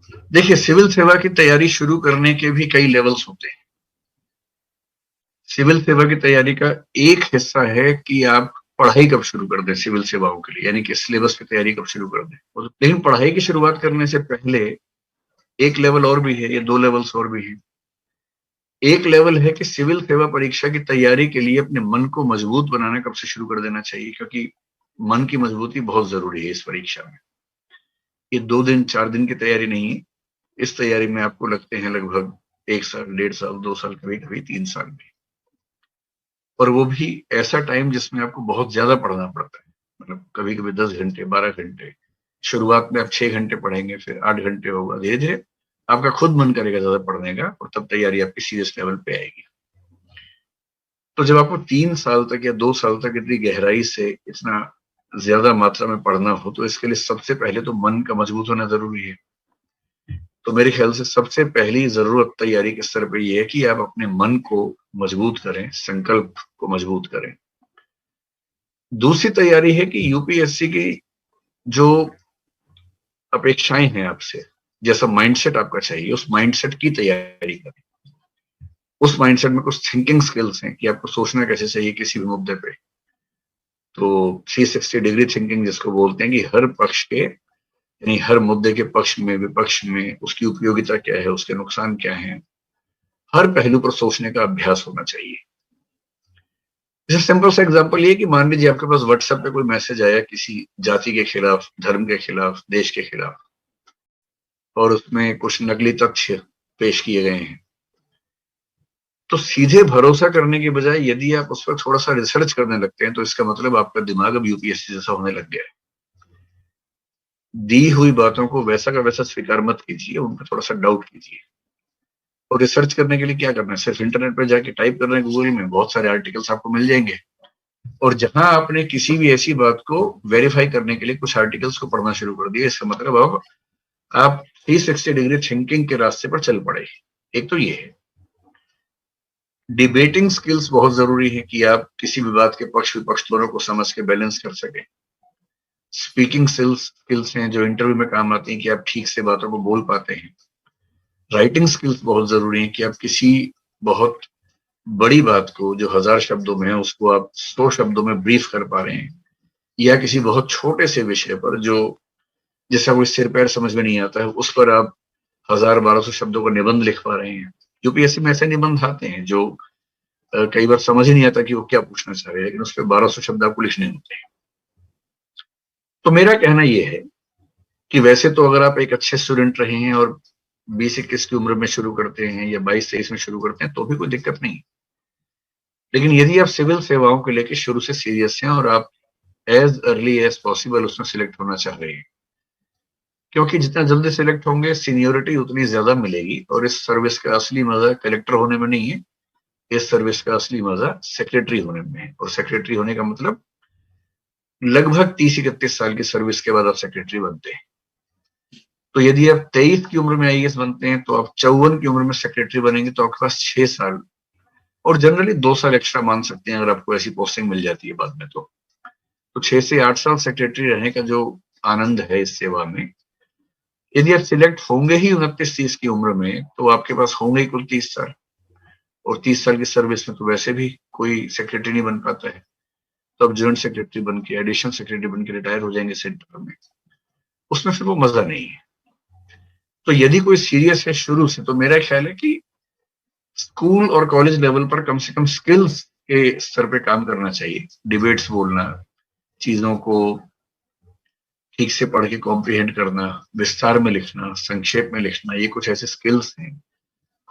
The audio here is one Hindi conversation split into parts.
देखिए, सिविल सेवा की तैयारी शुरू करने के भी कई लेवल्स होते हैं। सिविल सेवा की तैयारी का एक हिस्सा है कि आप पढ़ाई कब शुरू कर दें सिविल सेवाओं के लिए, यानी कि सिलेबस की तैयारी कब शुरू कर दें। लेकिन पढ़ाई की शुरुआत करने से पहले एक लेवल और भी है, ये 2 लेवल्स और भी हैं। एक लेवल है कि सिविल सेवा परीक्षा की तैयारी के लिए अपने मन को मजबूत बनाना कब से शुरू कर देना चाहिए, क्योंकि मन की मजबूती बहुत ज़रूरी है इस परीक्षा में। ये 2 दिन, 4 दिन की तैयारी नहीं है। इस तैयारी में आपको लगते हैं लगभग 1 साल, 1.5 साल, 2 साल, कभी-कभी 3 साल भी। और वो भी ऐसा टाइम जिसमें आपको बहुत ज़्यादा पढ़ना पड़ता है। मतलब कभी-कभी 10 घंटे, 12 घंटे। शुरुआत में आप 6 घंटे पढ़ेंगे, फिर 8 घंटे होगा। धीरे-धीरे आपका खुद मन करेगा ज़्यादा पढ़ने का और तब तैयारी आपकी सीरियस लेवल पे आएगी। तो जब आपको 3 साल तक या 2 साल तक इतनी गहराई से इतना ज़्यादा मात्रा में पढ़ना हो, तो इसके लिए सबसे पहले तो मन का मजबूत होना ज़रूरी है। तो मेरे ख्याल से सबसे पहली ज़रूरत तैयारी के स्तर पे ये है कि आप अपने मन को मजबूत करें, संकल्प को मजबूत करें। दूसरी तैयारी है कि यूपीएससी की जो अपेक्षाएँ हैं आपसे, जैसा माइंडसेट आपका चाहिए, उस माइंडसेट की तैयारी करें। उस माइंडसेट में कुछ थिंकिंग स्किल्स हैं कि आपको सोचना कैसे चाहिए किसी भी मुद्दे पे। तो 360 डिग्री थिंकिंग जिसको बोलते हैं कि हर पक्ष के, यानी हर मुद्दे के पक्ष में, विपक्ष में उसकी उपयोगिता क्या है, उसके नुकसान क्या हैं, हर पहलू पर सोचने का अभ्यास होना चाहिए। जैसे सिंपल सा एग्जांपल ये कि मान लीजिए आपके पास व्हाट्सएप पे कोई मैसेज आया किसी जाति के खिलाफ, धर्म के खिलाफ, देश के खिलाफ, और उसमें कुछ नकली तथ्य पेश किए गए हैं। तो सीधे भरोसा करने की बजाय यदि आप उस पर थोड़ा सा रिसर्च करने लगते हैं, तो इसका मतलब आपका दिमाग अब यूपीएससी जैसा होने लग गया है। दी हुई बातों को वैसा का वैसा स्वीकार मत कीजिए, उन पर थोड़ा सा डाउट कीजिए। और रिसर्च करने के लिए क्या करना है, सिर्फ इंटरनेट पर जाके टाइप करना है गूगल में, बहुत सारे आर्टिकल्स आपको मिल जाएंगे। और जहां आपने किसी भी ऐसी बात को वेरीफाई करने के लिए कुछ आर्टिकल्स को पढ़ना शुरू कर दिया, इसका मतलब अब आप 360 डिग्री थिंकिंग के रास्ते पर चल पड़े। एक तो ये है। डिबेटिंग स्किल्स बहुत जरूरी है कि आप किसी भी बात के पक्ष विपक्ष दोनों को समझ के बैलेंस कर सकें। स्पीकिंग स्किल्स हैं जो इंटरव्यू में काम आती हैं कि आप ठीक से बातों को बोल पाते हैं। राइटिंग स्किल्स बहुत जरूरी है कि आप किसी बहुत बड़ी बात को जो 1000 शब्दों में है उसको आप 100 शब्दों में ब्रीफ कर पा रहे हैं, या किसी बहुत छोटे से विषय पर जो जिसका कोई सिर पैर समझ में नहीं आता है, उस पर आप 1000-1200 शब्दों का निबंध लिख पा रहे हैं। यूपीएससी में ऐसे निबंध आते हैं जो कई बार समझ ही नहीं आता कि वो क्या पूछना चाह रहे हैं, लेकिन उस पर 1200 शब्द आपको लिखने होते हैं। तो मेरा कहना यह है कि वैसे तो अगर आप एक अच्छे स्टूडेंट रहे हैं और 20-21 की उम्र में शुरू करते हैं या 22-23 में शुरू करते हैं तो भी कोई दिक्कत नहीं। लेकिन यदि आप सिविल सेवाओं को लेकर शुरू से सीरियस हैं और आप एज अर्ली एज पॉसिबल उसमें सिलेक्ट होना चाह रहे हैं, क्योंकि जितना जल्दी सिलेक्ट होंगे सीनियोरिटी उतनी ज्यादा मिलेगी, और इस सर्विस का असली मजा कलेक्टर होने में नहीं है, इस सर्विस का असली मजा सेक्रेटरी होने में है। और सेक्रेटरी होने का मतलब लगभग 30-31 साल की सर्विस के बाद आप सेक्रेटरी बनते हैं। तो यदि आप 23 की उम्र में आईएएस बनते हैं तो आप 54 की उम्र में सेक्रेटरी बनेंगे, तो आपके पास 6 साल और जनरली 2 साल एक्स्ट्रा मान सकते हैं अगर आपको ऐसी पोस्टिंग मिल जाती है बाद में। तो 6 से 8 साल सेक्रेटरी रहने का जो आनंद है इस सेवा में, यदि आप सिलेक्ट होंगे ही 29-30 की उम्र में, तो आपके पास होंगे ही कुल 30 साल। और 30 साल की सर्विस में तो वैसे भी कोई सेक्रेटरी नहीं बन पाता है। तो अब जॉइंट सेक्रेटरी बन के, एडिशनल सेक्रेटरी बन के रिटायर हो जाएंगे सेंटर में, उसमें फिर वो मजा नहीं है। तो यदि कोई सीरियस है शुरू से, तो मेरा ख्याल है कि स्कूल और कॉलेज लेवल पर कम से कम स्किल्स के स्तर पे काम करना चाहिए। डिबेट्स बोलना, चीजों को ठीक से पढ़ के कॉम्प्रिहेंड करना, विस्तार में लिखना, संक्षेप में लिखना, ये कुछ ऐसे स्किल्स हैं।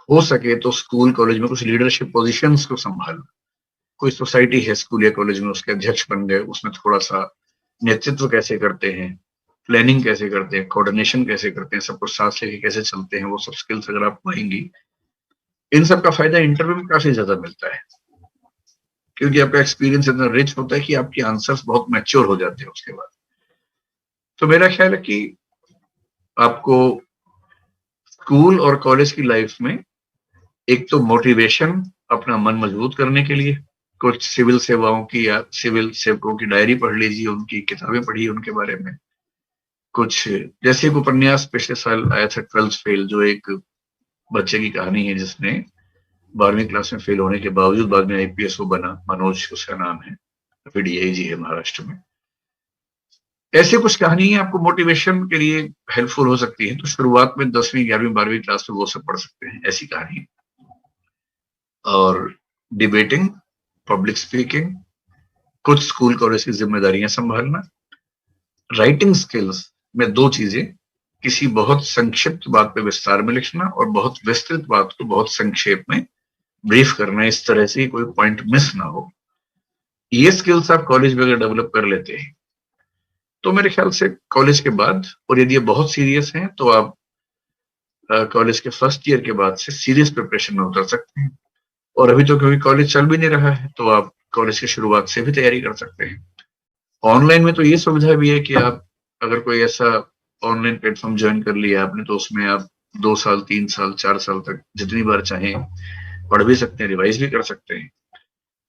हो सके तो स्कूल कॉलेज में कुछ लीडरशिप पोजीशंस को संभालना। कोई सोसाइटी है स्कूल या कॉलेज में, उसके अध्यक्ष बन गए, उसमें थोड़ा सा नेतृत्व कैसे करते हैं, प्लानिंग कैसे करते हैं, कोऑर्डिनेशन कैसे करते हैं, सबको साथ लेके कैसे चलते हैं, वो सब स्किल्स अगर आप पाएंगी, इन सब का फायदा इंटरव्यू में काफी ज्यादा मिलता है, क्योंकि आपका एक्सपीरियंस इतना रिच होता है कि आपके आंसर्स बहुत मैच्योर हो जाते हैं उसके बाद। तो मेरा ख्याल है कि आपको स्कूल और कॉलेज की लाइफ में एक तो मोटिवेशन, अपना मन मजबूत करने के लिए कुछ सिविल सेवाओं की या सिविल सेवकों की डायरी पढ़ लीजिए, उनकी किताबें पढ़िए उनके बारे में। कुछ जैसे एक उपन्यास पिछले साल आया था 12th फेल, जो एक बच्चे की कहानी है जिसने 12वीं क्लास में फेल होने के बावजूद बाद में आईपीएस वो बना, मनोज उसका नाम है, अभी डीआईजी है महाराष्ट्र में। ऐसे कुछ कहानियां आपको मोटिवेशन के लिए हेल्पफुल हो सकती है, तो शुरुआत में 10वीं 11वीं 12वीं क्लास में वो सब पढ़ सकते हैं ऐसी कहानी। और डिबेटिंग, पब्लिक स्पीकिंग, कुछ स्कूल कॉलेज की जिम्मेदारियां संभालना, राइटिंग स्किल्स में दो चीजें, किसी बहुत संक्षिप्त बात पे विस्तार में लिखना और बहुत विस्तृत बात को बहुत संक्षेप में ब्रीफ करना, इस तरह से कोई पॉइंट मिस ना हो। ये स्किल्स आप कॉलेज में अगर डेवलप कर लेते हैं तो मेरे ख्याल से कॉलेज के बाद, और यदि ये बहुत सीरियस हैं तो आप कॉलेज के फर्स्ट ईयर के बाद से सीरियस प्रिपरेशन में उतर सकते हैं। और अभी तो क्योंकि कॉलेज चल भी नहीं रहा है तो आप कॉलेज की शुरुआत से भी तैयारी कर सकते हैं। ऑनलाइन में तो ये सुविधा भी है कि आप अगर कोई ऐसा ऑनलाइन प्लेटफॉर्म ज्वाइन कर लिया आपने तो उसमें आप 2 साल 3 साल 4 साल तक जितनी बार चाहें पढ़ भी सकते हैं, रिवाइज भी कर सकते हैं।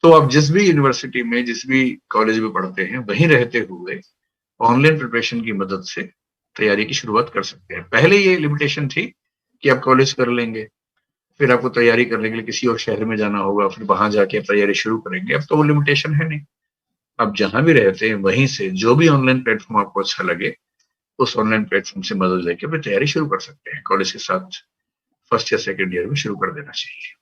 तो आप जिस भी यूनिवर्सिटी में, जिस भी कॉलेज में पढ़ते हैं, वहीं रहते हुए ऑनलाइन प्रिपरेशन की मदद से तैयारी की शुरुआत कर सकते हैं। पहले ये लिमिटेशन थी कि आप कॉलेज कर लेंगे, फिर आपको तैयारी करने के लिए किसी और शहर में जाना होगा, फिर वहां जाके आप तैयारी शुरू करेंगे। अब तो वो लिमिटेशन है नहीं, आप जहां भी रहते हैं वहीं से जो भी ऑनलाइन प्लेटफॉर्म आपको अच्छा लगे उस ऑनलाइन प्लेटफॉर्म से मदद लेके अपनी तैयारी शुरू कर सकते हैं। कॉलेज के साथ फर्स्ट या सेकेंड ईयर में शुरू कर देना चाहिए।